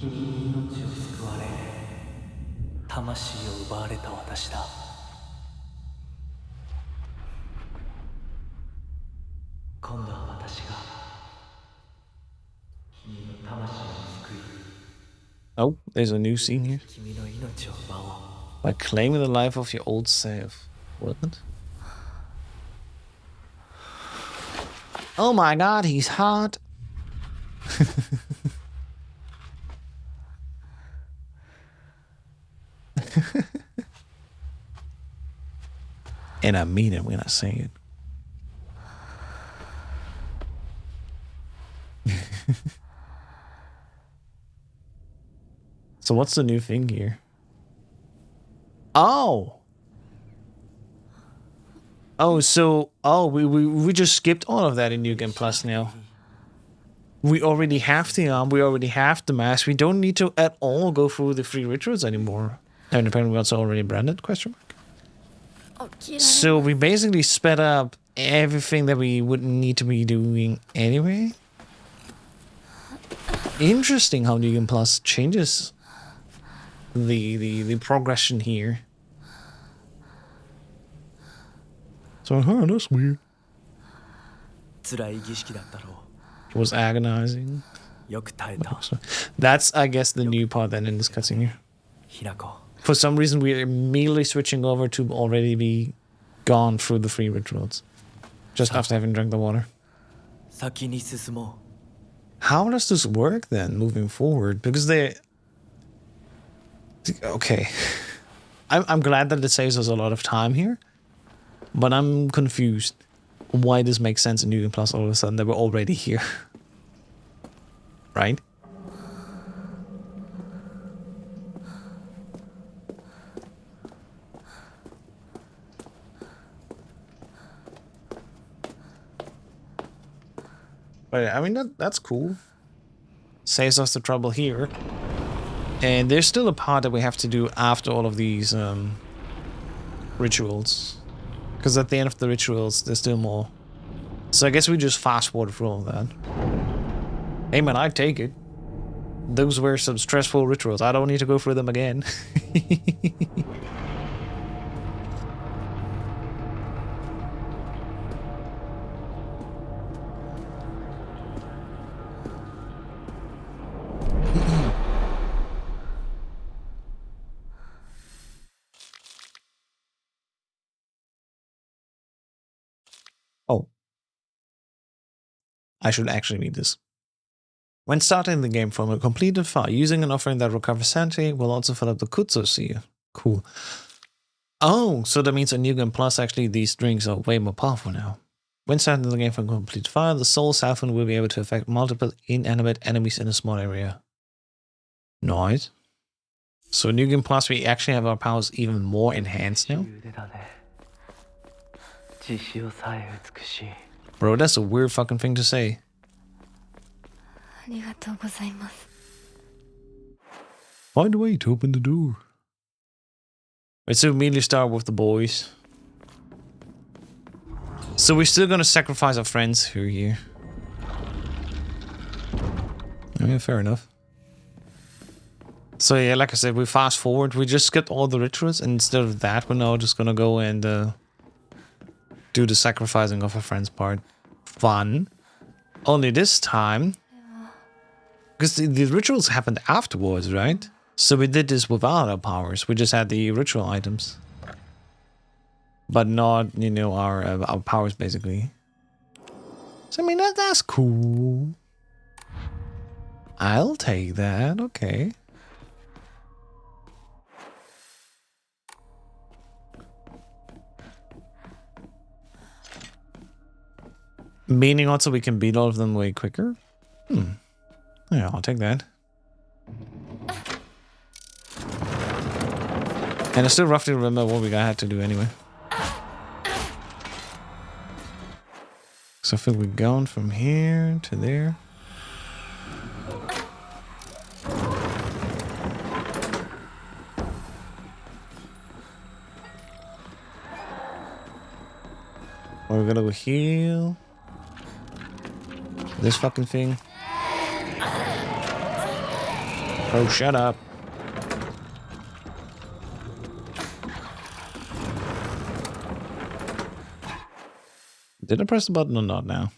君に命を救われ、魂を奪われた私だ。今度は私が君の魂を救い。Oh, there's a new scene here. 君の命を奪おう。 By claiming the life of your old self. What? Oh my god, he's hot. And I mean it when I say it. So what's the new thing here? Oh! Oh, so we just skipped all of that in New Game Plus now. We already have the arm, we already have the mask. We don't need to at all go through the free rituals anymore. And apparently we also already branded, question mark. So we basically sped up everything that we wouldn't need to be doing anyway. Interesting how New Game Plus changes the progression here. So, that's weird. It was agonizing. That's, I guess, the new part then in this cutscene here. For some reason, we're immediately switching over to already be gone through the free rituals. Just after having drank the water. How does this work then, moving forward? Because they... Okay. I'm glad that it saves us a lot of time here. But I'm confused why this makes sense in New Game Plus all of a sudden that we're already here. Right? But I mean, that's cool. Saves us the trouble here. And there's still a part that we have to do after all of these rituals. Because at the end of the rituals, there's still more. So I guess we just fast forward through all of that. Hey man, I take it. Those were some stressful rituals. I don't need to go through them again. Oh. I should actually read this. When starting the game from a completed file, using an offering that recovers sanity will also fill up the Kutsu seal. Cool. Oh, so that means in New Game Plus, actually, these drinks are way more powerful now. When starting the game from a completed file, the soul siphon will be able to affect multiple inanimate enemies in a small area. Nice. So in New Game Plus, we actually have our powers even more enhanced now. Bro, that's a weird fucking thing to say. Find a way to open the door. Let's immediately start with the boys. So we're still gonna sacrifice our friends who are here. Yeah, fair enough. So yeah, like I said, we fast forward. We just skipped all the rituals, and instead of that, we're now just gonna go and do the sacrificing of our friends part. Fun. Only this time, because the rituals happened afterwards, right? So we did this without our powers. We just had the ritual items, but not, you know, our powers basically. So I mean that's cool. I'll take that. Okay. Meaning also we can beat all of them way quicker? Yeah, I'll take that. And I still roughly remember what we had to do anyway. So I feel we're going from here to there. We're gonna go heal. This fucking thing. Oh, shut up. Did I press the button or not now?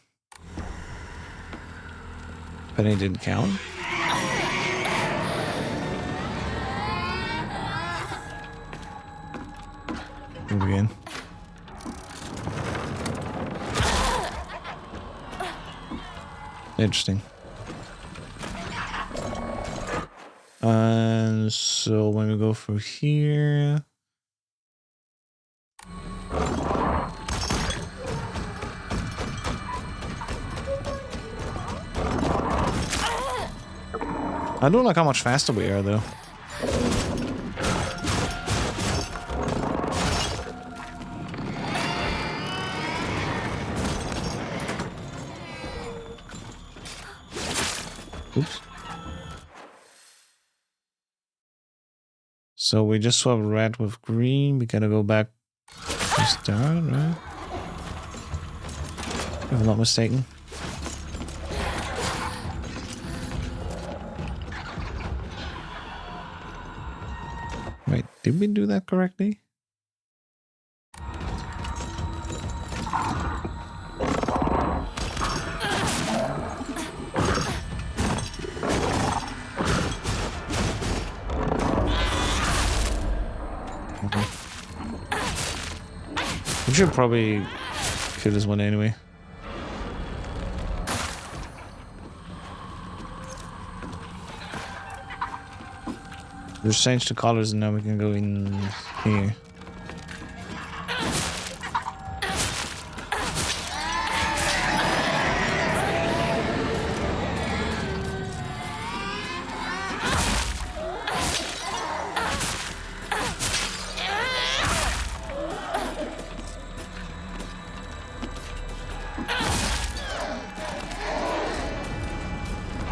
Penny didn't count. Move again. Interesting. And so when we go through here, I don't like how much faster we are though. Oops. So we just swapped red with green. We gotta go back to start, right? If I'm not mistaken. Wait, did we do that correctly? We should probably kill this one anyway. Just change the colors and now we can go in here.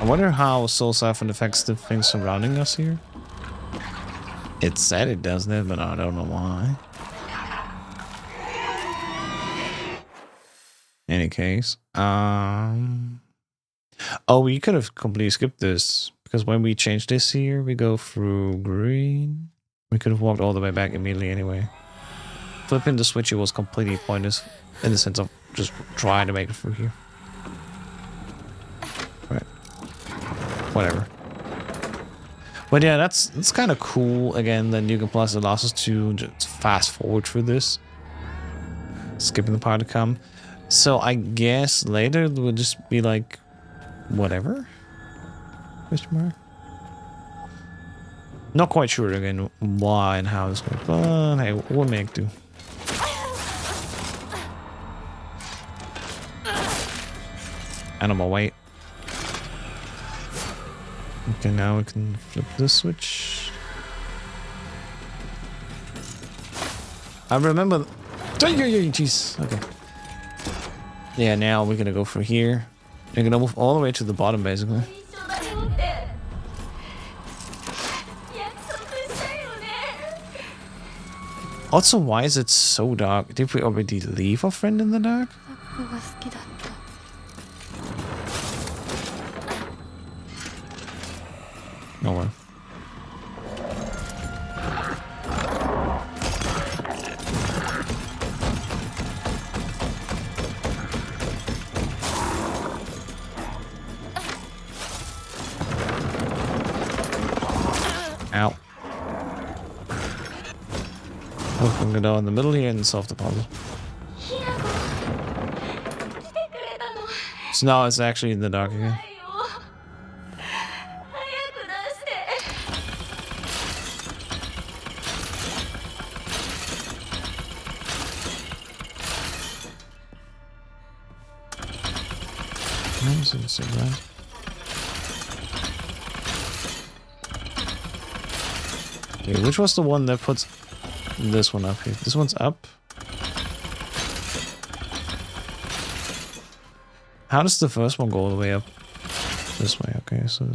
I wonder how Soul Siphon affects the things surrounding us here. It said it doesn't it, but I don't know why. Any case, oh, we could have completely skipped this because when we change this here, we go through green. We could have walked all the way back immediately anyway. Flipping the switch, it was completely pointless in the sense of just trying to make it through here. Right. Whatever. But yeah, that's kind of cool. Again, that you can plus allows us to just fast forward through this, skipping the part to come. So I guess later it would just be like, whatever? Question mark. Not quite sure again why and how this works, but hey, we'll make do. Animal weight. Okay, now we can flip this switch. I remember. Jeez. Okay. Yeah, now we're gonna go for here. We're gonna move all the way to the bottom, basically. Also, why is it so dark? Did we already leave our friend in the dark? No one. Ow. Open the door in the middle here and solve the puzzle. So now it's actually in the dark again. Okay, which was the one that puts this one up here? This one's up. How does the first one go all the way up? This way, okay, so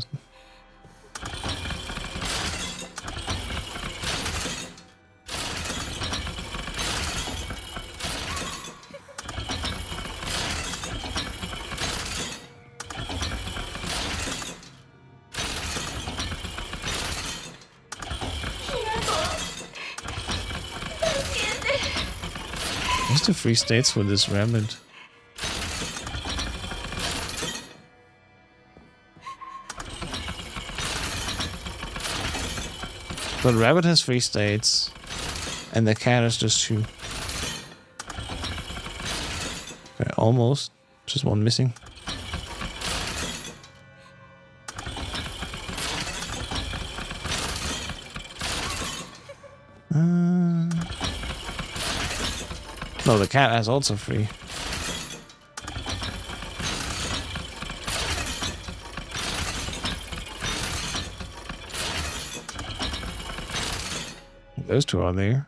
What's the free states for this rabbit? But rabbit has 3 states, and the cat has just 2. Okay, almost. Just one missing. No, the cat has also 3. Those 2 are there.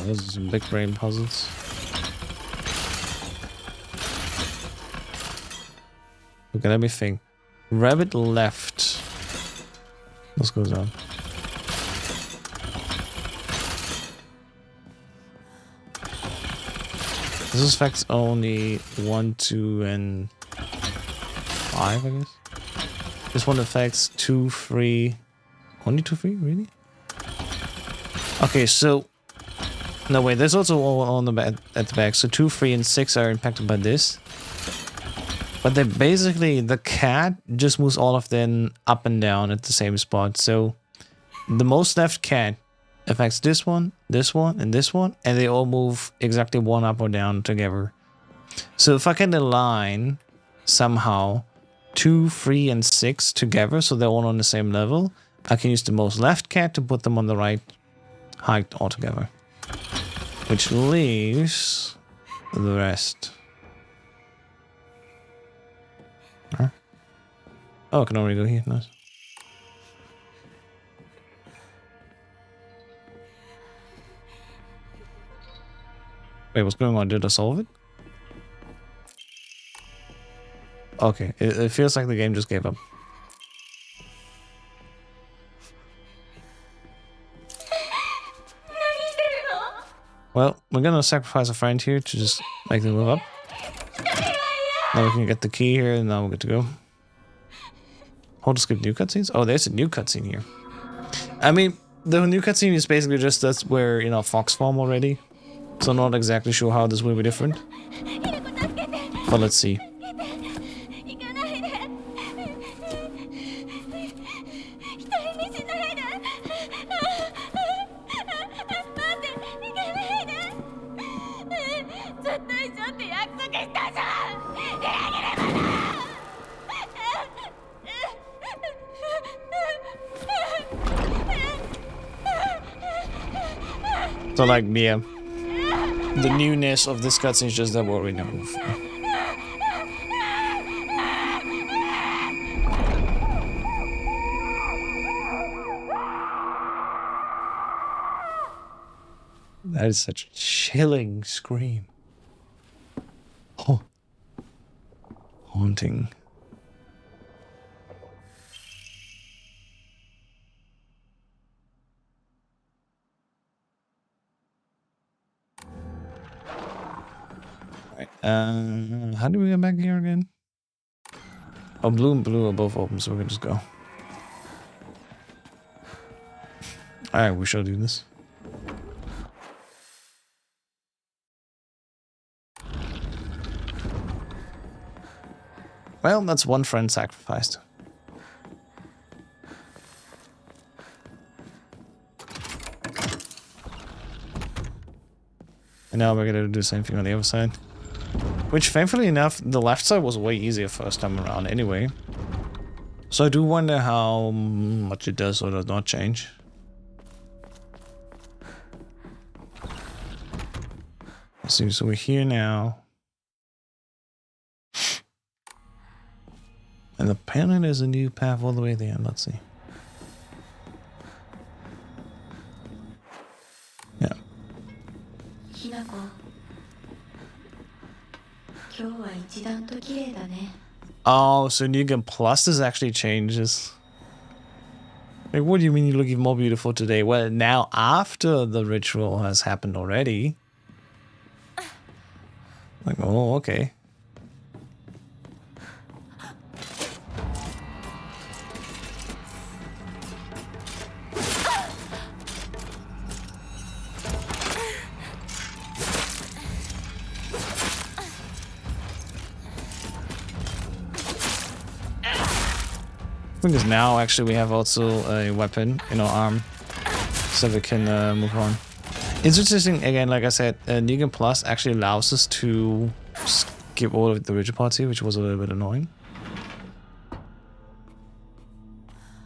Those are some big brain puzzles. Okay, let me think. Rabbit left. What goes on? This affects only 1, 2, and 5, I guess. This one affects 2, 3. Only 2, 3? Really? Okay, so no wait. There's also one on the back, at the back. So 2, 3, and 6 are impacted by this. But they basically, the cat just moves all of them up and down at the same spot. So the most left cat affects this one, and this one, and they all move exactly 1 up or down together. So if I can align somehow 2, 3, and 6 together, so they're all on the same level, I can use the most left cat to put them on the right height altogether. Which leaves the rest. Huh? Oh, I can already go here. Nice. Wait, what's going on? Did I solve it? Okay, it feels like the game just gave up. Well, we're gonna sacrifice a friend here to just make them move up. Now we can get the key here, and now we're good to go. Hold to skip new cutscenes? Oh, there's a new cutscene here. I mean, the new cutscene is basically just that's where, you know, Fox form already. So I'm not exactly sure how this will be different. But let's see. So like, yeah, the newness of this cutscene is just that what we know. That is such a chilling scream. Oh, haunting. How do we get back here again? Oh, blue and blue are both open, so we can just go. Alright, we shall do this. Well, that's one friend sacrificed. And now we're gonna do the same thing on the other side. Which, thankfully enough, the left side was way easier first time around anyway. So I do wonder how much it does or does not change. Let's see, so we're here now. And apparently there's a new path all the way there. Let's see. Yeah. Oh, so New Game Plus is actually changes. Like, what do you mean you look even more beautiful today? Well, now after the ritual has happened already. Like, oh, okay. Because now actually we have also a weapon in our arm, so we can move on. It's interesting, again, like I said, 𝐸𝐴 Plus actually allows us to skip all of the rigid parts here, which was a little bit annoying.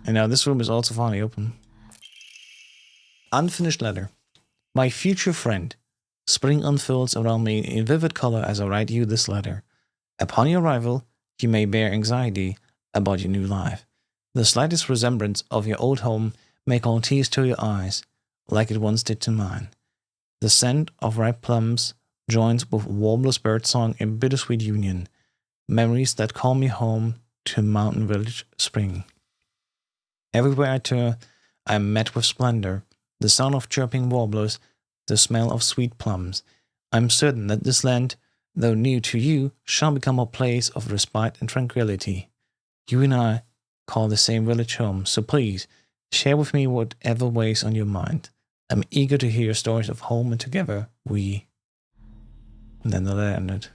And now this room is also finally open. Unfinished letter. My future friend. Spring unfolds around me in vivid color as I write you this letter. Upon your arrival, you may bear anxiety about your new life. The slightest resemblance of your old home may call tears to your eyes, like it once did to mine. The scent of ripe plums joins with warbler's birdsong in bittersweet union, memories that call me home to mountain village spring. Everywhere I turn, I am met with splendor, the sound of chirping warblers, the smell of sweet plums. I am certain that this land, though new to you, shall become a place of respite and tranquility. You and I call the same village home, so please, share with me whatever weighs on your mind. I'm eager to hear your stories of home, and together we... And then the letter ended.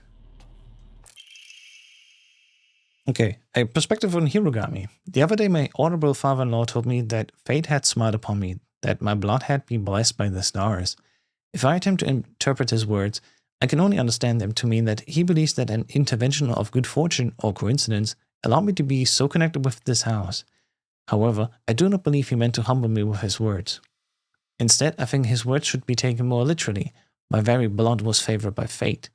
Okay, a perspective on Hirogami. The other day my honorable father-in-law told me that fate had smiled upon me, that my blood had been blessed by the stars. If I attempt to interpret his words, I can only understand them to mean that he believes that an intervention of good fortune or coincidence allowed me to be so connected with this house. However, I do not believe he meant to humble me with his words. Instead, I think his words should be taken more literally. My very blood was favored by fate.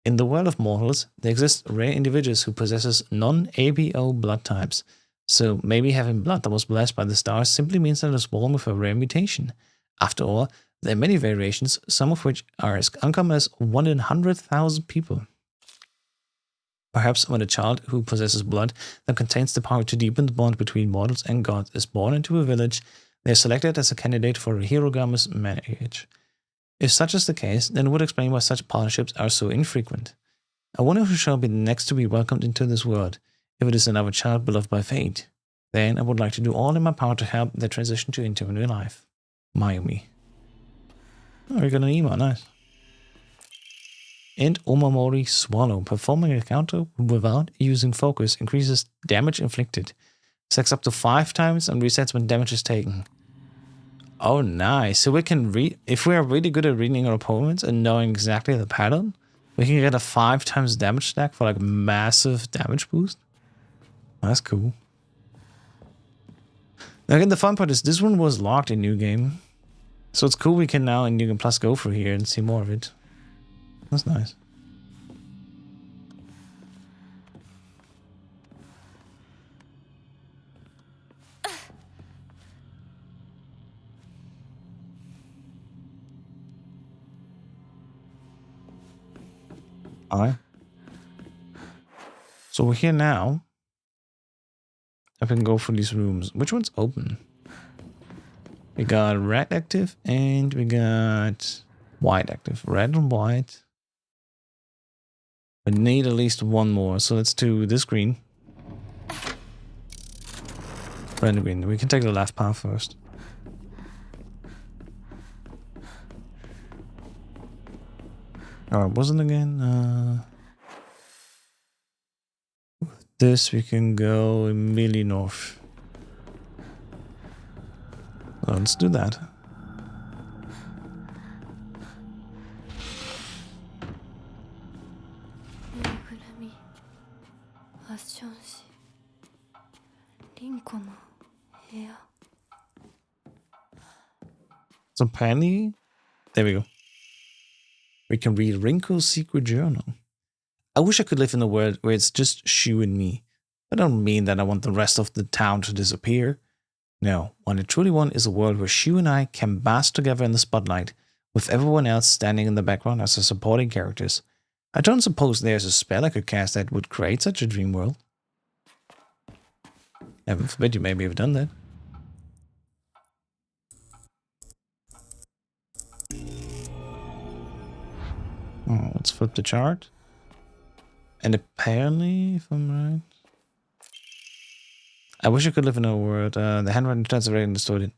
In the world of mortals, there exist rare individuals who possess non-ABO blood types. So maybe having blood that was blessed by the stars simply means that it was born with a rare mutation. After all, there are many variations, some of which are as uncommon as 1 in 100,000 people. Perhaps when a child who possesses blood that contains the power to deepen the bond between mortals and gods is born into a village, they are selected as a candidate for a Hirogami's marriage. If such is the case, then it would explain why such partnerships are so infrequent. I wonder who shall be the next to be welcomed into this world. If it is another child beloved by fate, then I would like to do all in my power to help their transition to intermediate life. Mayumi. Oh, we got an email, nice. And Omamori Swallow. Performing a counter without using focus increases damage inflicted. Stacks up to 5 times and resets when damage is taken. Oh, nice. So we can read, if we are really good at reading our opponents and knowing exactly the pattern, we can get a 5 times damage stack for like massive damage boost. That's cool. Now again, the fun part is this one was locked in New Game. So it's cool we can now in New Game Plus go through here and see more of it. That's nice. Alright. So we're here now. I can go for these rooms. Which one's open? We got red active and we got white active. Red and white. We need at least one more. So let's do this green. Red and green. We can take the left path first. Alright, wasn't again? With this we can go immediately north. So let's do that. So apparently, there we go. We can read Rinko's secret journal. I wish I could live in a world where it's just Shu and me. I don't mean that I want the rest of the town to disappear. No, what I truly want is a world where Shu and I can bask together in the spotlight, with everyone else standing in the background as supporting characters. I don't suppose there's a spell I could cast that would create such a dream world. Heaven forbid you maybe have done that. Oh, let's flip the chart. And apparently, if I'm right... I wish I could live in a world. The handwriting translated distorted.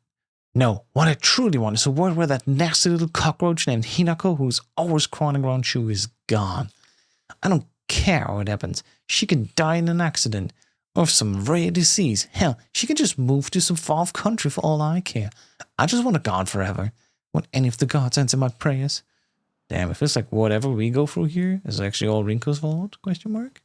No, what I truly want is a world where that nasty little cockroach named Hinako, who's always crawling around Shu, is gone. I don't care what happens. She can die in an accident. Or of some rare disease. Hell, she can just move to some far-off country for all I care. I just want a god forever. Want any of the gods answer my prayers. Damn, it feels like whatever we go through here is actually all Rinko's fault? Question mark?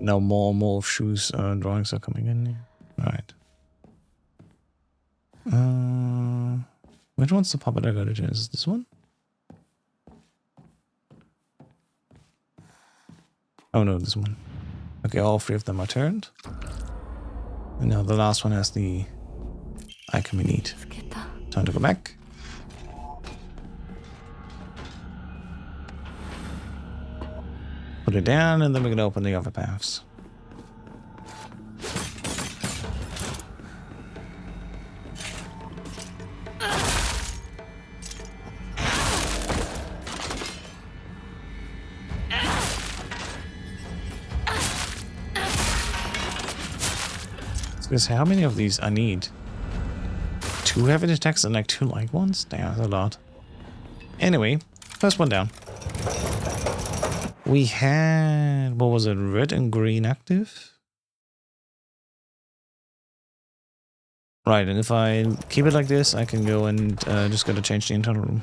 Now more and more of Shu's drawings are coming in here. Alright. Which one's the puppet I gotta do? Is this one? Oh no, this one. Okay, all three of them are turned. And now the last one has the icon we need. Time to go back. Put it down, and then we're going to open the other paths. So how many of these I need? 2 heavy attacks and like 2 light ones? Damn, that's a lot. Anyway, first one down. We had, what was it, red and green active? Right, and if I keep it like this, I can go and just gotta change the internal room.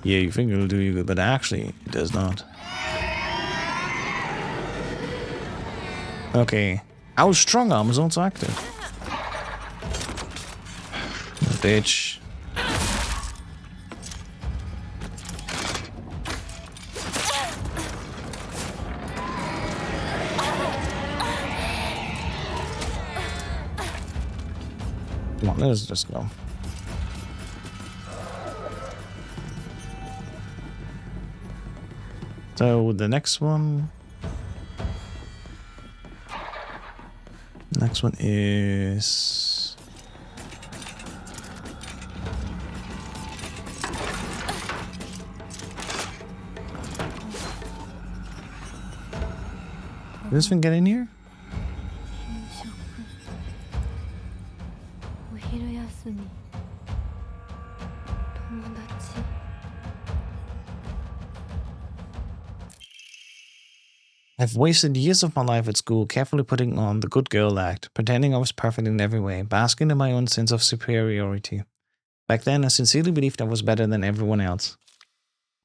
Yeah, you think it'll do you good, but actually, it does not. Okay, our strong arm is also active. Bitch. Come on, let's just go. So the next one is did this one get in here? I've wasted years of my life at school carefully putting on the good girl act, pretending I was perfect in every way, basking in my own sense of superiority. Back then, I sincerely believed I was better than everyone else.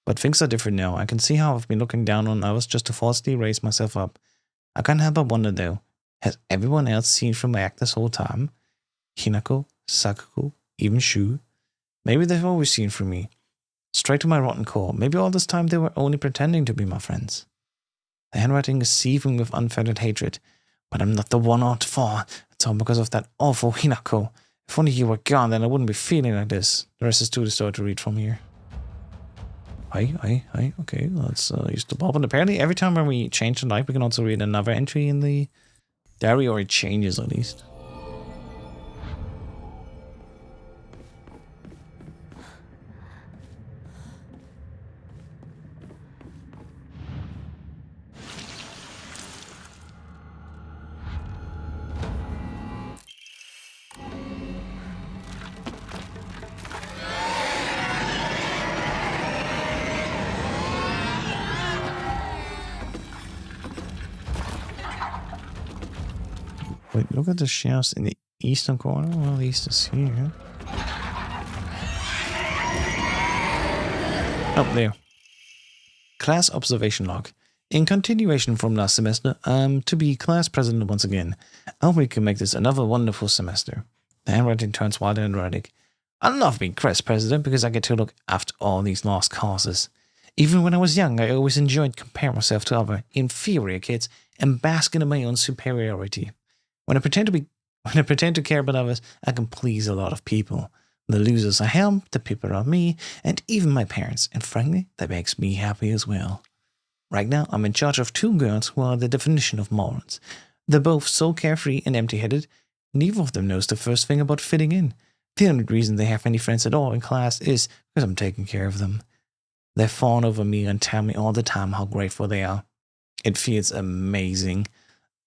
But things are different now. I can see how I've been looking down on others just to falsely raise myself up. I can't help but wonder though, has everyone else seen through my act this whole time? Hinako, Sakuko, even Shu? Maybe they've always seen through me. Straight to my rotten core. Maybe all this time they were only pretending to be my friends. The handwriting is seething with unfettered hatred, but I'm not the one out for. It's all because of that awful Hinako. If only you were gone, then I wouldn't be feeling like this. The rest is too distorted to read from here. Hi. Okay, let's use the bulb. And apparently every time when we change the light, we can also read another entry in the diary, or it changes at least. Wait, look at the shelves in the eastern corner. Well, the east is here. Oh, there. Class observation log. In continuation from last semester, I'm to be class president once again. I hope we can make this another wonderful semester. The handwriting turns wild and erratic. I love being class president because I get to look after all these lost causes. Even when I was young, I always enjoyed comparing myself to other inferior kids and basking in my own superiority. When I pretend to be When I pretend to care about others, I can please a lot of people. The losers I help, the people around me, and even my parents. And frankly, that makes me happy as well. Right now, I'm in charge of 2 girls who are the definition of morons. They're both so carefree and empty-headed, neither of them knows the first thing about fitting in. The only reason they have any friends at all in class is because I'm taking care of them. They fawn over me and tell me all the time how grateful they are. It feels amazing.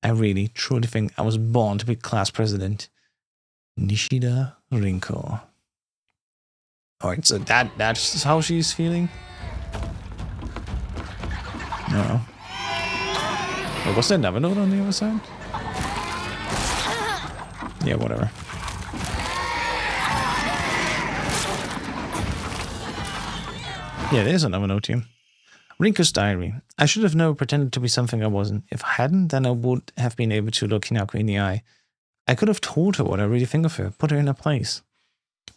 I really, truly think I was born to be class president. Nishida Rinko. Alright, so that's how she's feeling? No. Oh, was there another note on the other side? Yeah, whatever. Yeah, there's another note here. Rinko's diary. I should have never pretended to be something I wasn't. If I hadn't, then I would have been able to look Hinako in the eye. I could have told her what I really think of her, put her in her place.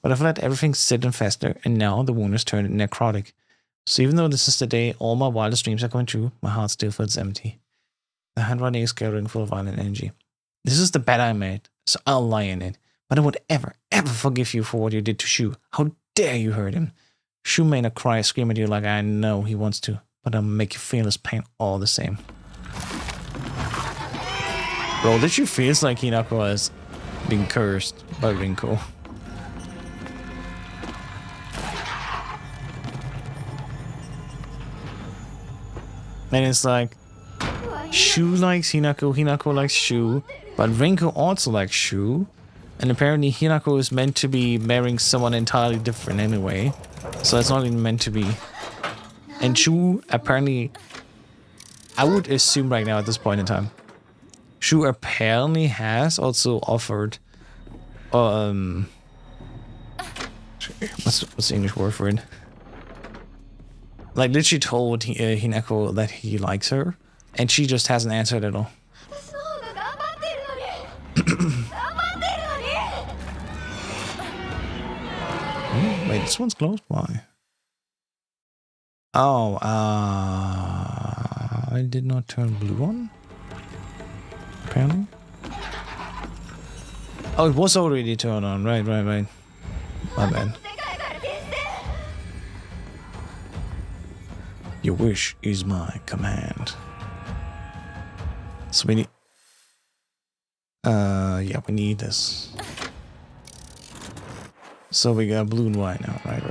But I've let everything sit and fester, and now the wound has turned necrotic. So even though this is the day all my wildest dreams are coming true, my heart still feels empty. The handwriting is gathering full of violent energy. This is the bed I made, so I'll lie in it. But I would ever forgive you for what you did to Shu. How dare you hurt him? Shu may not cry or scream at you like I know he wants to, but I'll make you feel his pain all the same. Bro, did you feel like Hinako has been cursed by Rinko? And it's like, Shu likes Hinako, Hinako likes Shu, but Rinko also likes Shu. And apparently Hinako is meant to be marrying someone entirely different anyway. So it's not even meant to be. And Shu apparently, I would assume right now at this point in time, Shu apparently has also offered, what's the English word for it? Like literally told Hinako that he likes her, and she just hasn't answered at all. Oh, wait, this one's close by. Oh, I did not turn blue on. Apparently. Oh, it was already turned on. Right. My bad. Your wish is my command. So we need... yeah, we need this. So we got blue and white now, right?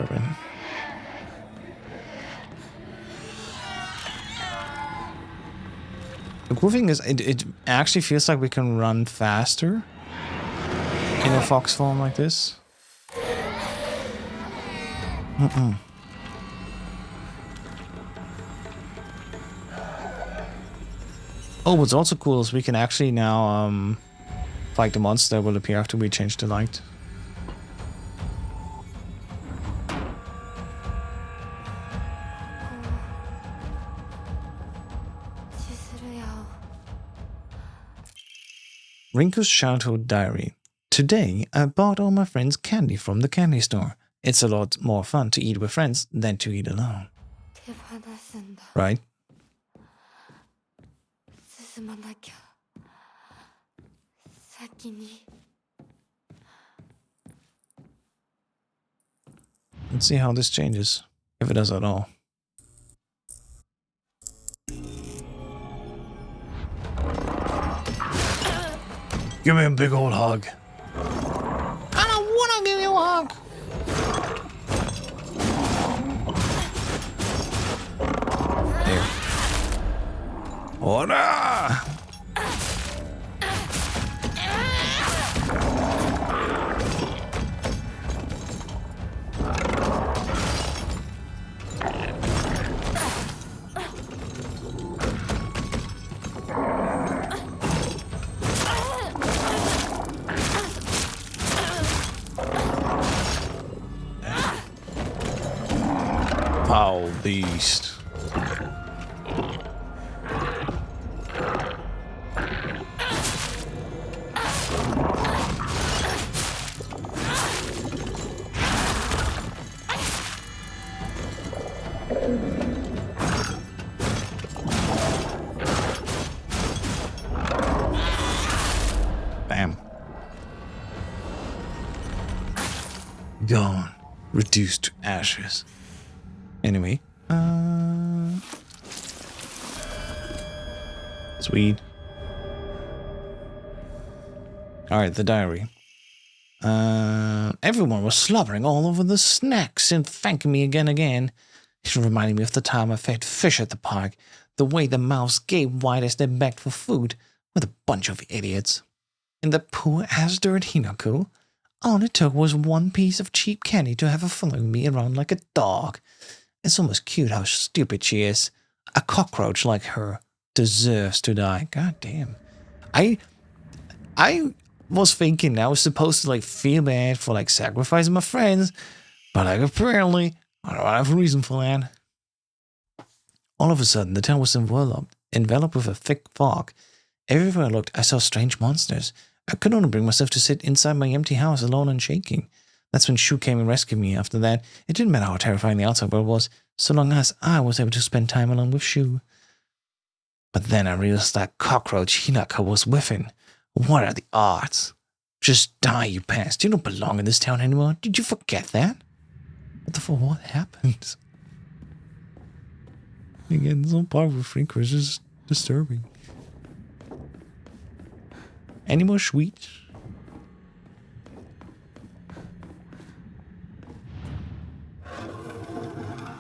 The cool thing is, it actually feels like we can run faster in a fox form like this. Oh, what's also cool is we can actually now, like the monster will appear after we change the light. Rinko's childhood diary. Today, I bought all my friends candy from the candy store. It's a lot more fun to eat with friends than to eat alone. Right? Let's see how this changes, if it does at all. Give me a big old hug. I don't want to give you a hug. There. Order! Foul beast. Bam. Gone. Reduced to ashes. Anyway. Sweet. Alright, the diary. Everyone was slobbering all over the snacks and thanking me again. It reminded me of the time I fed fish at the park. The way the mouths gaped wide as they begged for food. What a bunch of idiots. And the poor-ass dirt Hinako. All it took was one piece of cheap candy to have her following me around like a dog. It's almost cute how stupid she is. A cockroach like her deserves to die. God damn. I was thinking I was supposed to like feel bad for like sacrificing my friends, but like apparently I don't have a reason for that. All of a sudden, the town was enveloped with a thick fog. Everywhere I looked, I saw strange monsters. I could only bring myself to sit inside my empty house alone and shaking. That's when Shu came and rescued me. After that, it didn't matter how terrifying the outside world was, so long as I was able to spend time alone with Shu. But then I realized that cockroach Hinako was with him. What are the odds? Just die, you past. You don't belong in this town anymore. Did you forget that? What happened? Again, this whole part with Franco is just disturbing. Any more sweets?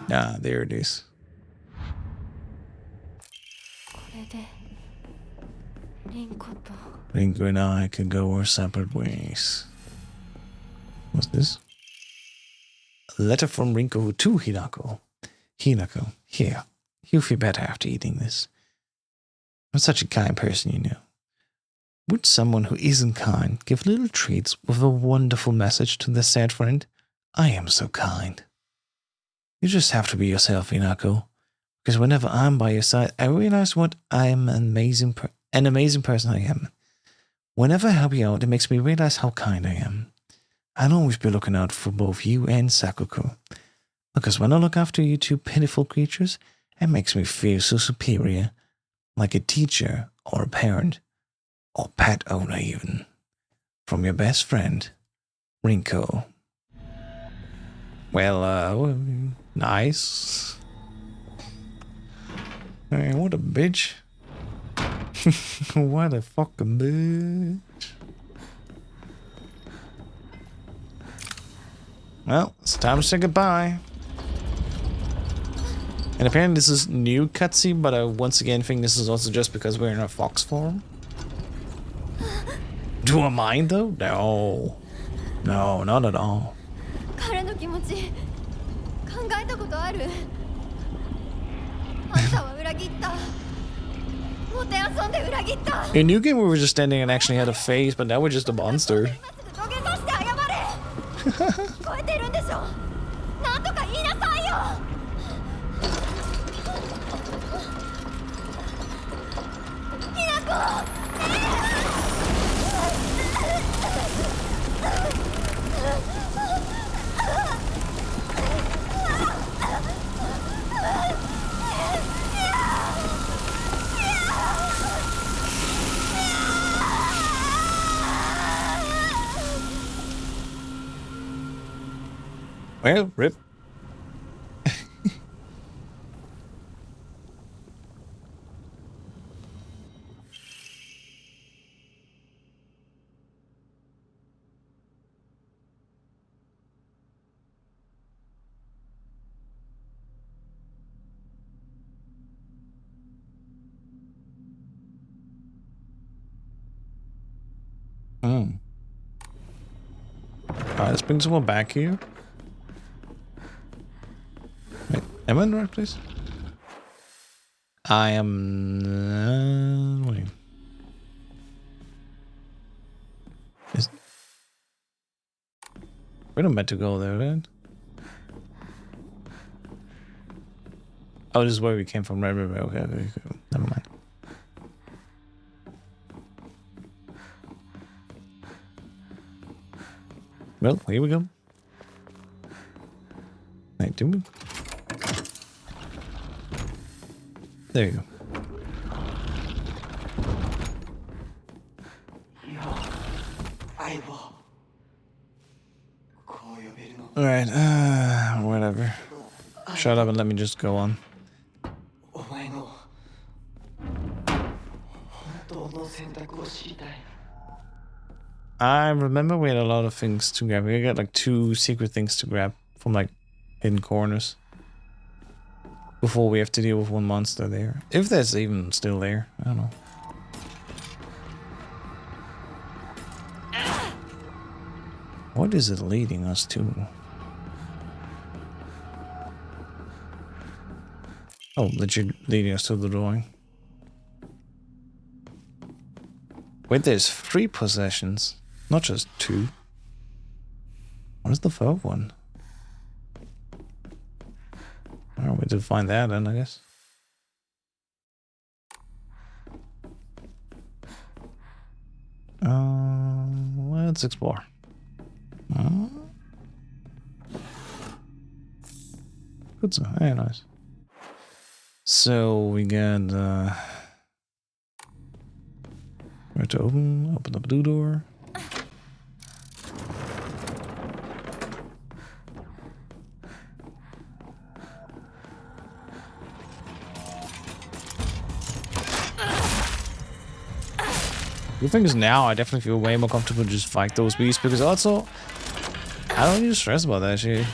Ah, there it is. Rinko and I could go our separate ways. What's this? A letter from Rinko to Hinako. Hinako, here. You'll feel better after eating this. I'm such a kind person, you know. Would someone who isn't kind give little treats with a wonderful message to their sad friend? I am so kind. You just have to be yourself, Hinako. Because whenever I'm by your side, I realize what an amazing person I am. Whenever I help you out, it makes me realize how kind I am. I'll always be looking out for both you and Sakuko. Because when I look after you two pitiful creatures, it makes me feel so superior. Like a teacher or a parent. Or pet owner even. From your best friend, Rinko. Well, nice. Hey, what a bitch. What a fucking bitch. Well, it's time to say goodbye. And apparently this is new cutscene, but I once again think this is also just because we're in a fox form. Do I mind though? No. No, not at all. In New Game we were just standing and actually had a face, but now we're just a monster. Well, rip. Alright, let's bring someone back here. Wait, am I in the right place? I am... wait. We're not meant to go there, right? Oh, this is where we came from. Right. Okay, never mind. Well, here we go. Wait, do we? There you go. Alright, whatever. Shut up and let me just go on. I remember we had a lot of things to grab. We got like 2 secret things to grab from like hidden corners before we have to deal with one monster there. If there's even still there, I don't know. What is it leading us to? Oh, legit leading us to the drawing. Wait, there's 3 possessions, not just 2. What is the 3rd one? Oh, we did find that then, I guess. Let's explore. Good stuff. Very nice. So we got where to open up the door. The thing is, now I definitely feel way more comfortable to just fight those beasts, because also I don't need to stress about that shit.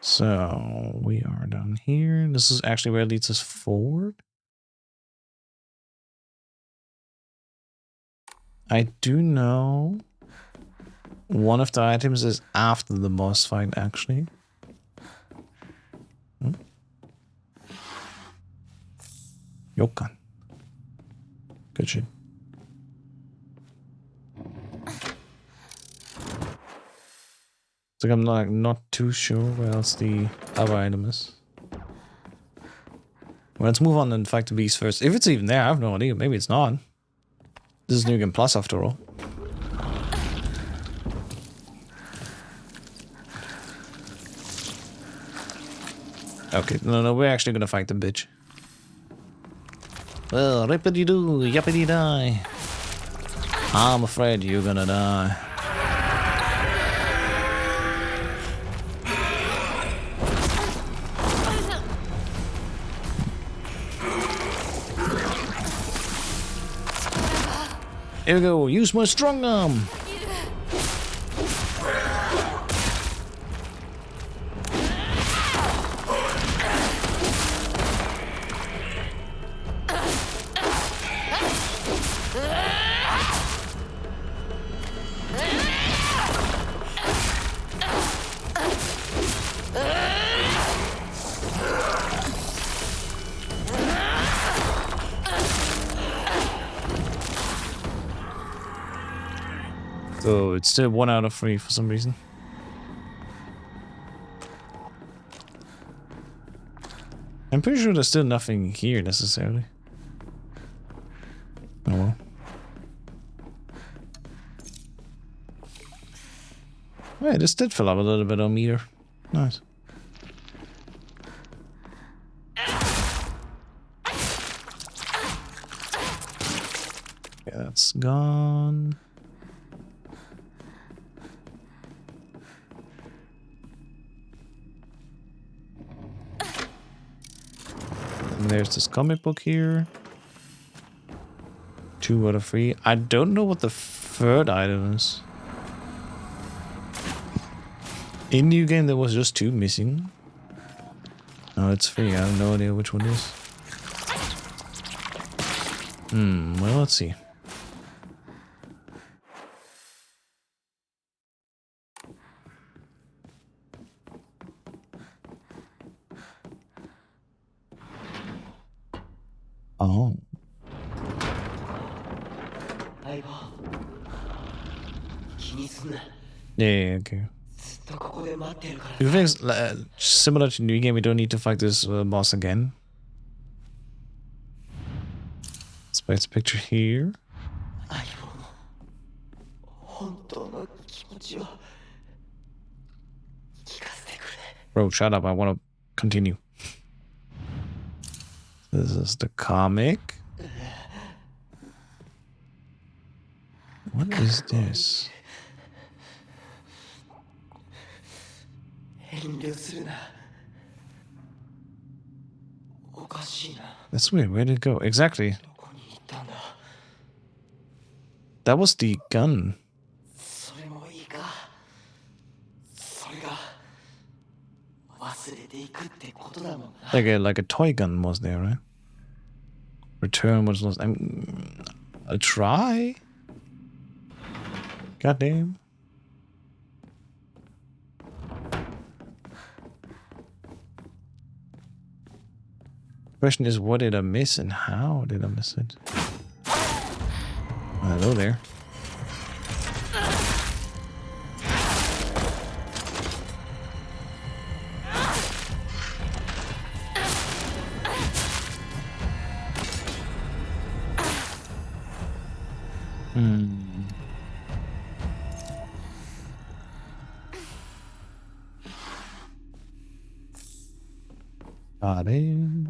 So we are down here. This is actually where it leads us forward. I do know one of the items is after the boss fight, actually. 𝐿𝐭𝐞𝐬𝐭. Good shit. It's like I'm not too sure where else the other item is. Well, let's move on and fight the beast first. If it's even there, I have no idea. Maybe it's not. This is New Game Plus after all. Okay, no, we're actually gonna fight the bitch. Well, rippity-doo, yappity-die. I'm afraid you're gonna die. Here we go, use my strong arm. So it's still 1 out of 3 for some reason. I'm pretty sure there's still nothing here necessarily. Oh well. Yeah, this did fill up a little bit on meter. Nice. Yeah, that's gone. And there's this comic book here. 2 out of 3. I don't know what the 3rd item is. In New Game, there was just 2 missing. Oh, it's 3. I have no idea which one is. Well, let's see. Oh. Yeah, okay. You think similar to New Game, we don't need to fight this boss again? Let's place a picture here. Bro, shut up. I want to continue. This is the comic. What is this? That's weird. Where did it go? Exactly. That was the gun. Like a toy gun was there, right? Return was lost. I'll try. Goddamn. Question is, what did I miss and how did I miss it? Hello there. Got it.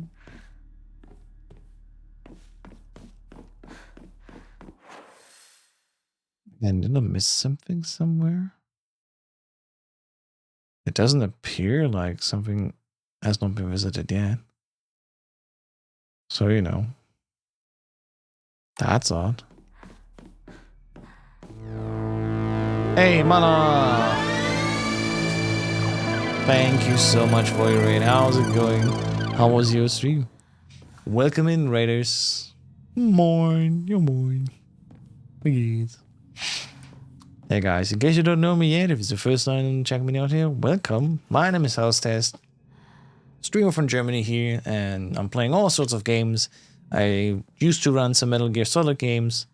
And did I miss something somewhere? It doesn't appear like something has not been visited yet. So, you know. That's odd. Hey, Mana! Thank you so much for your raid. How's it going? How was your stream? Welcome in, raiders. Morn, your morn. Please. Hey guys, in case you don't know me yet, if it's the first time checking me out here, welcome. My name is House streamer from Germany here, and I'm playing all sorts of games. I used to run some Metal Gear Solid games.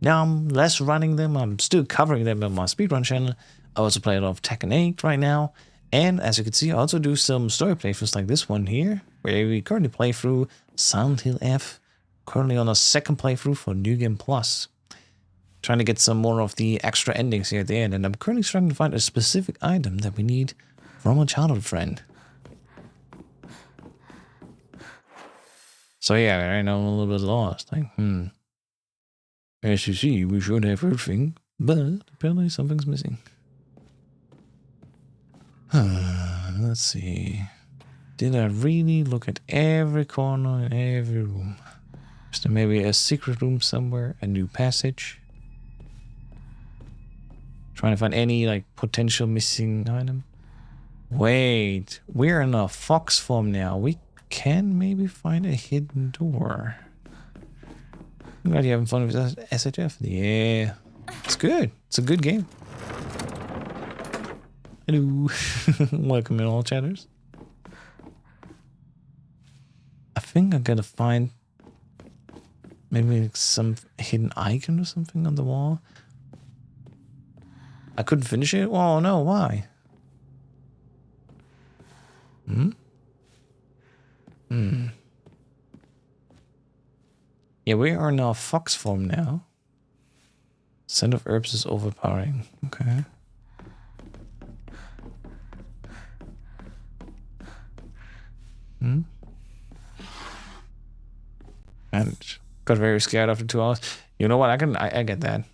Now I'm less running them. I'm still covering them on my speedrun channel. I also play a lot of Tekken 8 right now. And as you can see, I also do some story playthroughs like this one here, where we currently play through Silent Hill F. Currently on a second playthrough for New Game Plus. Trying to get some more of the extra endings here at the end. And I'm currently trying to find a specific item that we need from a childhood friend. So yeah, right now I'm a little bit lost. Like, as you see, we should have everything, but apparently something's missing. Let's see. Did I really look at every corner in every room? Is there maybe a secret room somewhere? A new passage? Trying to find any like potential missing item. Wait, we're in a fox form now. We can maybe find a hidden door. I'm glad you're having fun with SHF. Yeah, it's good. It's a good game. Hello. Welcome in all chatters. I think I gotta find maybe some hidden icon or something on the wall. I couldn't finish it? Oh no, why? Yeah, we are now fox form now. Scent of herbs is overpowering. Okay. And got very scared after 2 hours. You know what? I get that.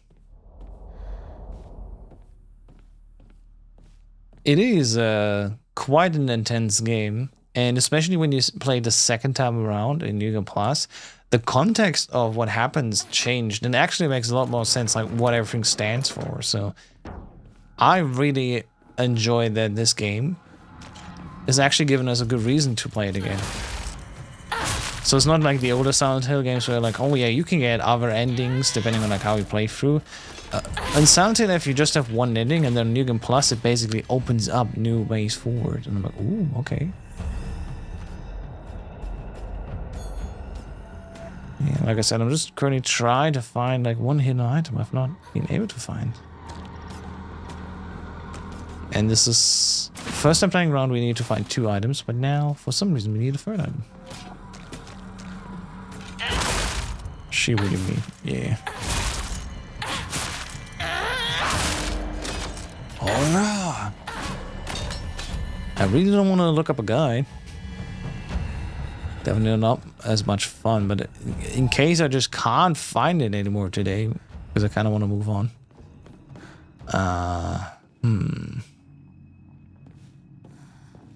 It is quite an intense game, and especially when you play the second time around in New Game Plus, the context of what happens changed, and it actually makes a lot more sense, like what everything stands for. So I really enjoy that this game is actually giving us a good reason to play it again. So it's not like the older Silent Hill games where like, oh yeah, you can get other endings depending on like how you play through. In Silent Hill, if you just have one ending, and then New Game Plus, it basically opens up new ways forward. And I'm like, ooh, okay. Yeah, like I said, I'm just currently trying to find like one hidden item I've not been able to find. And this is first time playing around, we need to find 2 items, but now for some reason we need a 3rd item. She what do you mean? Yeah. Alright. I really don't want to look up a guide. Definitely not as much fun, but in case I just can't find it anymore today, because I kind of want to move on.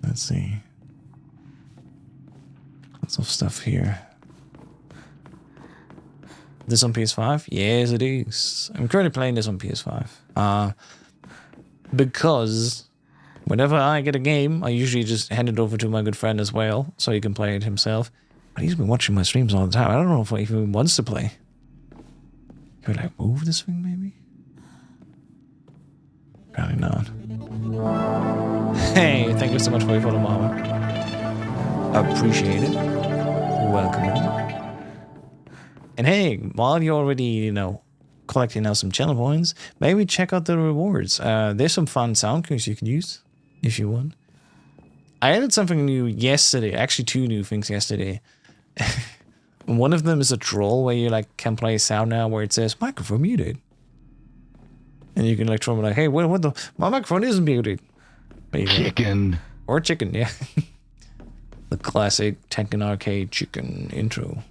Let's see. Lots of stuff here. This on PS5? Yes, it is. I'm currently playing this on PS5. Because whenever I get a game, I usually just hand it over to my good friend as well, so he can play it himself. But he's been watching my streams all the time. I don't know if he even wants to play. Could I move this thing, maybe? Probably not. Hey, thank you so much for your follow, Mama. Appreciate it. Welcome. And hey, while you're already, you know, collecting now some channel points, maybe check out the rewards. There's some fun sound cues you can use if you want. I added something new yesterday, actually 2 new things yesterday. One of them is a troll where you like can play a sound now where it says microphone muted. And you can like troll like, hey, what the, my microphone isn't muted. Chicken. Or chicken, yeah. The classic Tekken arcade chicken intro.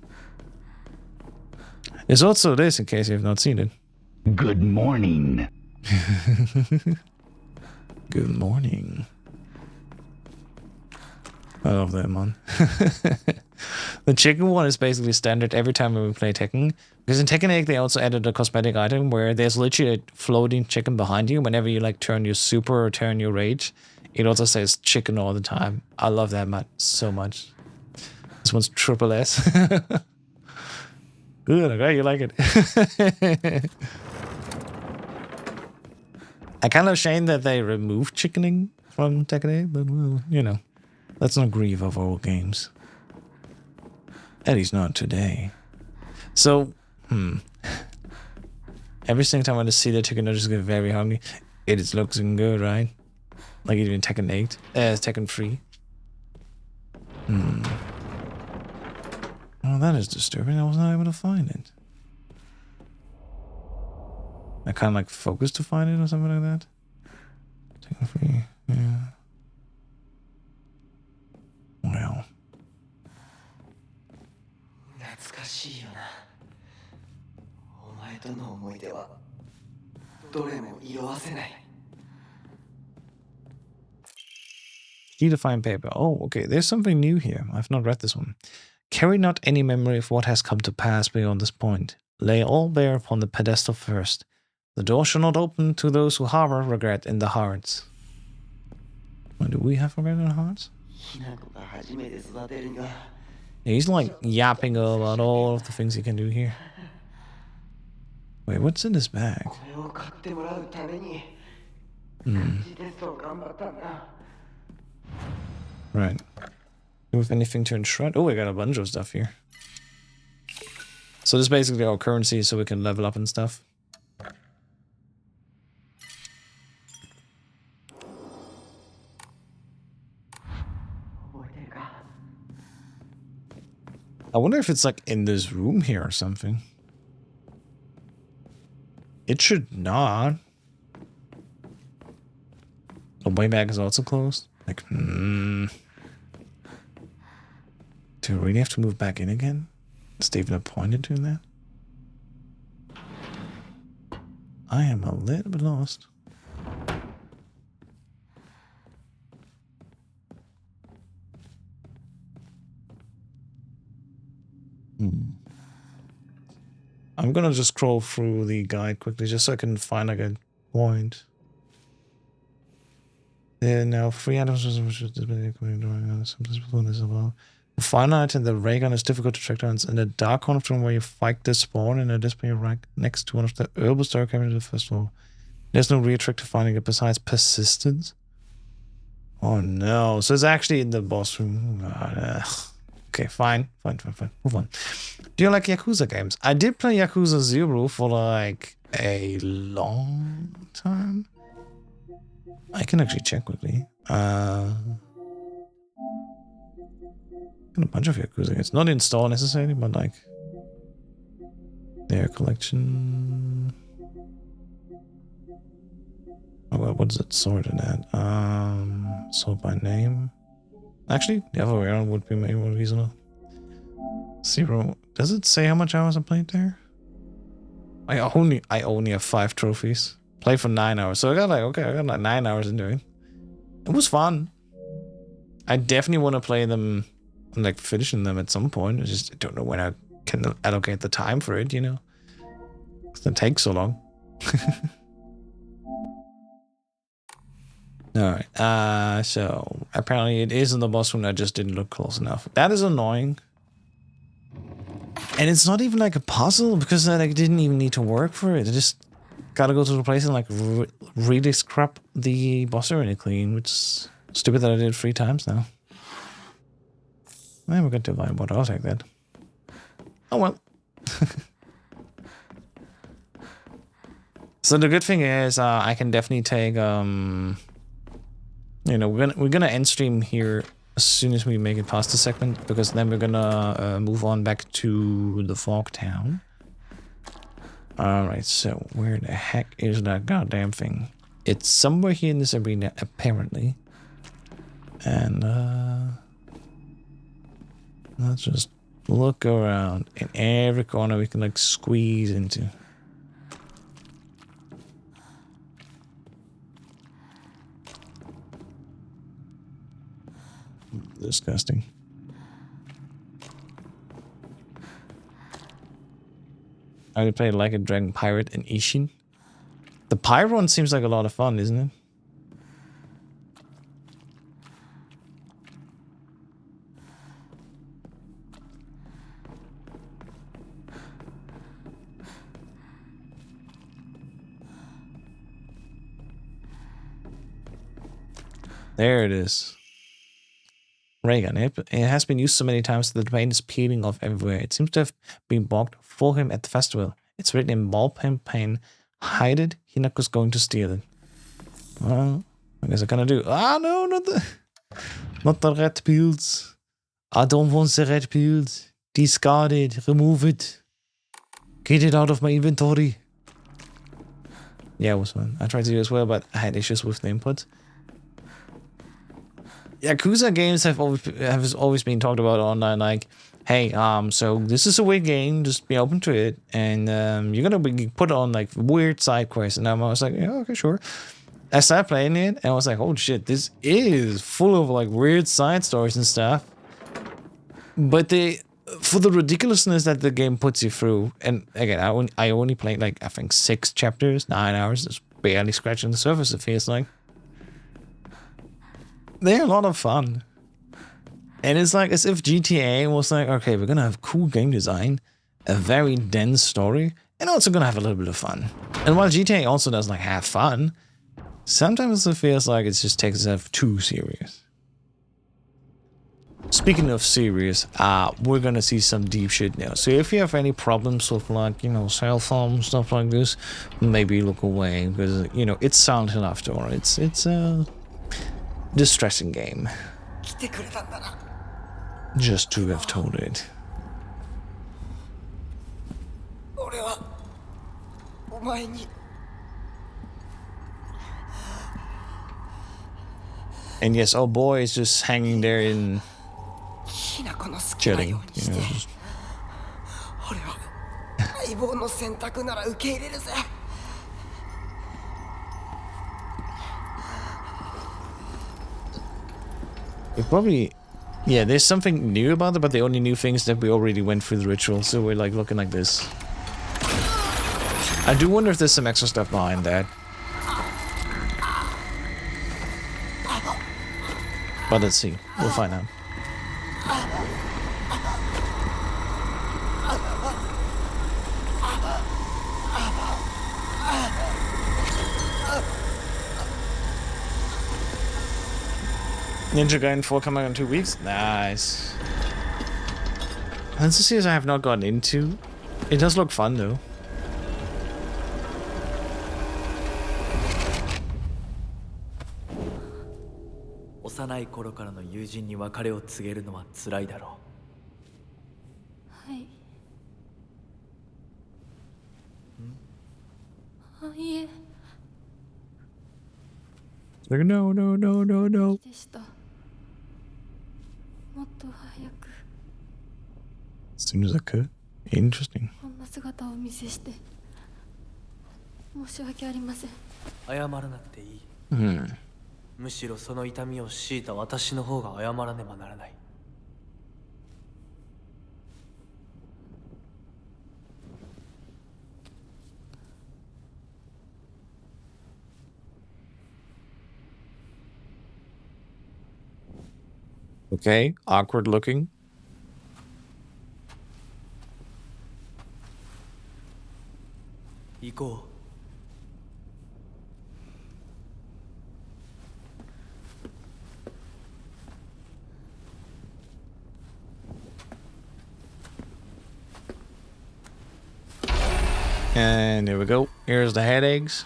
There's also this in case you have not seen it. Good morning. Good morning. I love that, man. The chicken one is basically standard every time we play Tekken. Because in Tekken 8 they also added a cosmetic item where there's literally a floating chicken behind you. Whenever you like turn your super or turn your rage, it also says chicken all the time. I love that man so much. This one's triple S. Good, okay, you like it. I kind of ashamed that they removed chickening from Tekken 8, but well, you know, let's not grieve over old games. At least not today. So, every single time I just see the chicken, I just get very hungry. It is looking good, right? Like even Tekken 8, Tekken 3. Oh, that is disturbing. I was not able to find it. I kind of like focused to find it or something like that. Tekken 3, yeah. Well. Key to find paper. Oh, okay. There's something new here. I've not read this one. Carry not any memory of what has come to pass beyond this point. Lay all bare upon the pedestal first. The door shall not open to those who harbor regret in their hearts. What, do we have regret in our hearts? Yeah, he's like yapping about all of the things he can do here. Wait, what's in this bag? Right. Do we have anything to enshroud? Oh, we got a bunch of stuff here. So this is basically our currency so we can level up and stuff. I wonder if it's like in this room here or something. It should not. The way back is also closed. Like, do we really have to move back in again? Is there even a point in doing that? I am a little bit lost. I'm gonna just scroll through the guide quickly just so I can find like a point. There are now 3 items which is finite and the ray gun is difficult to track down. In the dark corner from where you fight the spawn in a display right next to one of the herbal star cameras of the first floor. There's no real trick to finding it besides persistence. Oh no. So it's actually in the boss room. Okay, fine. Move on. Do you like Yakuza games? I did play Yakuza 0 for like a long time. I can actually check quickly. Got a bunch of Yakuza games. Not install necessarily, but like their collection. Oh, well, what is it sorted at? Sort by name. Actually, the other way around would be maybe more reasonable. 0. Does it say how much hours I played there? I only have 5 trophies. Played for 9 hours. So I got like 9 hours into it. It was fun. I definitely want to play them, like finishing them at some point. I just don't know when I can allocate the time for it, you know? Because it takes so long. Alright, so apparently it is in the boss room. I just didn't look close enough. That is annoying. And it's not even like a puzzle because I didn't even need to work for it. I just gotta go to the place and like really scrap the boss area clean, which is stupid that I did it 3 times now. Man, we got divine water. I'll take that. Oh well. So the good thing is I can definitely take you know, we're gonna end stream here as soon as we make it past the segment, because then we're gonna move on back to the fog town. Alright, so where the heck is that goddamn thing? It's somewhere here in this arena, apparently. And let's just look around. In every corner we can like squeeze into. Disgusting. I would play like a dragon pirate and 𝐸𝐴. The pirate one seems like a lot of fun, isn't it? There it is. Ray gun. It has been used so many times that the paint is peeling off everywhere. It seems to have been bought for him at the festival. It's written in ballpen paint. Hide it. Hinako's going to steal it. Well, I guess I kind of do. Ah, no, not the red pills. I don't want the red pills. Discard it. Remove it. Get it out of my inventory. Yeah, it was fun. I tried to do as well, but I had issues with the input. Yakuza games have always been talked about online, like, hey, so this is a weird game, just be open to it, and you're gonna be put on like weird side quests. And I was like, yeah, okay, sure. I started playing it, and I was like, oh shit, this is full of like weird side stories and stuff. But for the ridiculousness that the game puts you through, and again, I only played like I think 6 chapters, 9 hours, just barely scratching the surface. It feels like. They're a lot of fun. And it's like as if GTA was like, okay, we're gonna have cool game design, a very dense story, and also gonna have a little bit of fun. And while GTA also does like have fun, sometimes it feels like it just takes itself too serious. Speaking of serious, we're gonna see some deep shit now. So if you have any problems with like, you know, cell phone stuff like this, maybe look away, because you know, it's Silent Hill after all. It's a distressing game. Just to have told it. And yes, our boy is just hanging there in chilling, you know, just... It probably, yeah, there's something new about it, but the only new thing is that we already went through the ritual, so we're like looking like this. I do wonder if there's some extra stuff behind that. But let's see, we'll find out. Ninja Gaiden 4 coming in 2 weeks? Nice. That's a series I have not gotten into. It does look fun though. Like, no, no, no, no, no. As soon as I could. Interesting. こんな姿をお見せして申し訳ありません。謝らなくていい。 Hmm. むしろその痛みを強いた私の方が謝らねばならない。 Okay, awkward looking. Go. And here we go. Here's the headaches.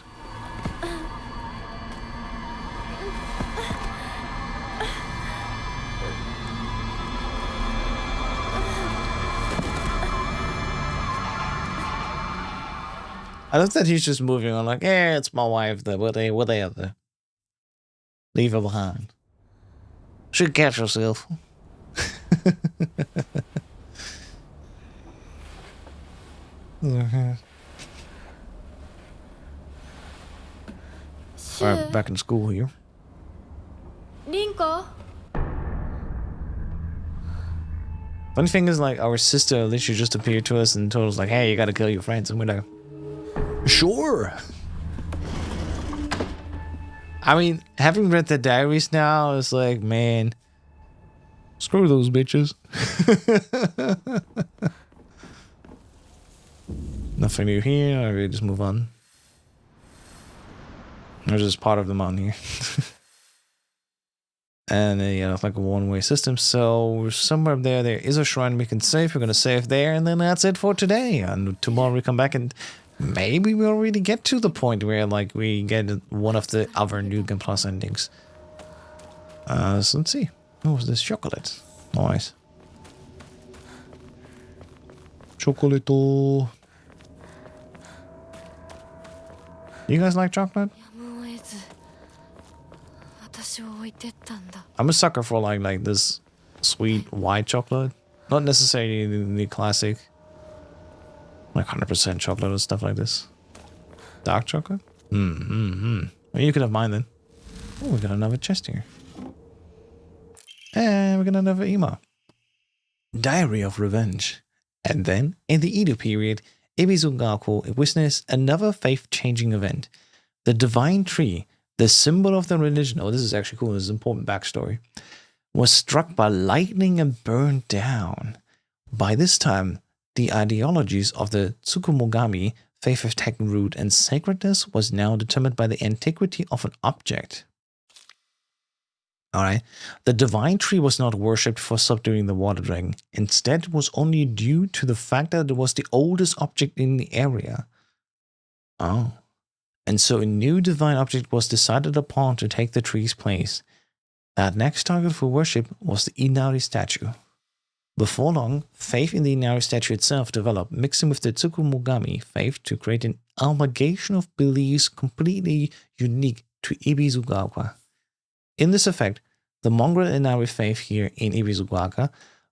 I love that he's just moving on like, yeah, it's my wife. What they are there? Leave her behind. She'll catch herself. Alright, back in school here. リンコ Funny thing is, like, our sister literally just appeared to us and told us, like, hey, you gotta kill your friends. And we're like, sure. I mean, having read the diaries now, it's like, man, screw those bitches. Nothing new here. I really just move on. There's just part of the mountain here. And yeah, it's like a one-way system. So somewhere up there is a shrine we can save. We're gonna save there, and then that's it for today. And tomorrow we come back and maybe we'll really get to the point where like we get one of the other New Game Plus endings. So let's see. Oh, what's this? Chocolate. Nice. Chocolate. You guys like chocolate? やむを得ず私を置いてったんだ。 I'm a sucker for like this sweet white chocolate. Not necessarily the classic like 100% chocolate or stuff like this. Dark chocolate? Well, you could have mine then. Oh, we got another chest here. And we got another email. Diary of Revenge. And then, in the Edo period, Iebisu-Gaku witnessed another faith-changing event. The Divine Tree, the symbol of the religion, oh, this is actually cool, this is an important backstory, was struck by lightning and burned down. By this time, the ideologies of the Tsukumogami, faith of taking root and sacredness, was now determined by the antiquity of an object. Alright, the divine tree was not worshipped for subduing the water dragon. Instead, it was only due to the fact that it was the oldest object in the area. Oh. And so a new divine object was decided upon to take the tree's place. That next target for worship was the Inari statue. Before long, faith in the Inari statue itself developed, mixing with the Tsukumogami faith to create an amalgamation of beliefs completely unique to Iebisu-Gaku. In this effect, the Mongol Inari faith here in Iebisu-Gaku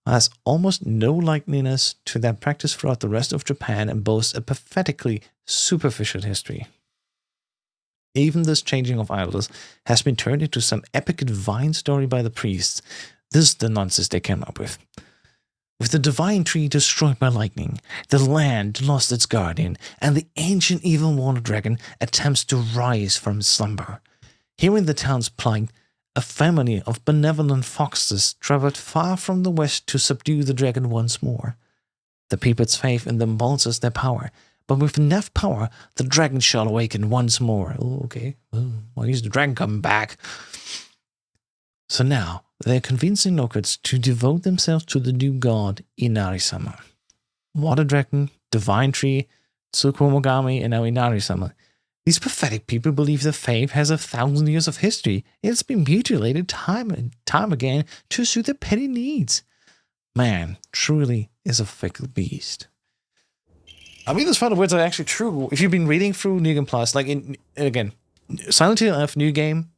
has almost no likeness to that practice throughout the rest of Japan and boasts a pathetically superficial history. Even this changing of idols has been turned into some epic divine story by the priests. This is the nonsense they came up with. With the divine tree destroyed by lightning, the land lost its guardian, and the ancient evil water dragon attempts to rise from slumber. Hearing the town's plight, a family of benevolent foxes traveled far from the west to subdue the dragon once more. The people's faith in them bolsters their power, but with enough power, the dragon shall awaken once more. Oh, okay. Well, here's the dragon coming back. So now, they're convincing locals to devote themselves to the new god, Inari-sama. Water dragon, divine tree, Tsukumogami, and now Inari-sama. These pathetic people believe the faith has 1,000 years of history. It's been mutilated time and time again to suit their petty needs. Man, truly is a fickle beast. I mean, those final words are actually true. If you've been reading through New Game Plus, like, again, Silent Hill F New Game,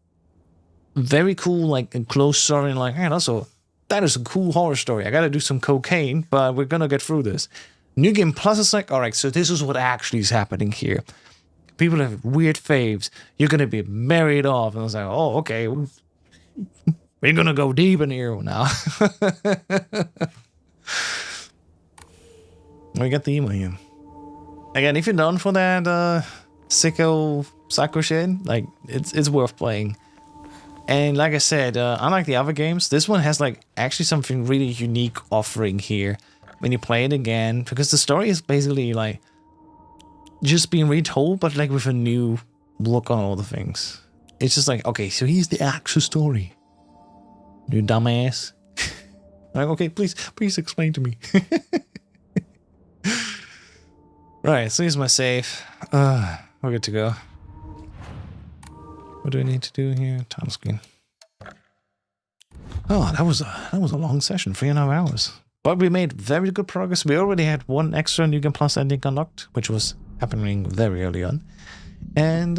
very cool, like, close story, and like, and also that is a cool horror story. I gotta do some cocaine, but we're gonna get through this. New Game Plus is like, alright, so this is what actually is happening here. People have weird faves. You're gonna be married off. And I was like, oh, okay. We're gonna go deep in here now. We got the email here. Again, if you're done for that sicko psycho shit, like it's worth playing. And like I said, unlike the other games, this one has like actually something really unique offering here when you play it again, because the story is basically like just being retold, but like with a new look on all the things. It's just like, okay, so here's the actual story. You dumbass. Like, okay, please explain to me. Right, so here's my save. We're good to go. What do I need to do here? Time screen. Oh, that was a long session, 3.5 hours. But we made very good progress. We already had one extra New Game Plus ending unlocked, which was happening very early on. And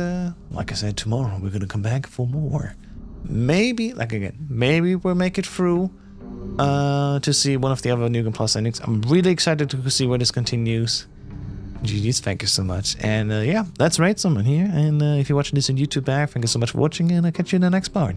like I said, tomorrow we're gonna come back for more. Maybe, like again, maybe we'll make it through to see one of the other New Game Plus endings. I'm really excited to see where this continues. GG's, thank you so much. And yeah, that's right, someone here. And if you're watching this on YouTube back, thank you so much for watching, and I'll catch you in the next part.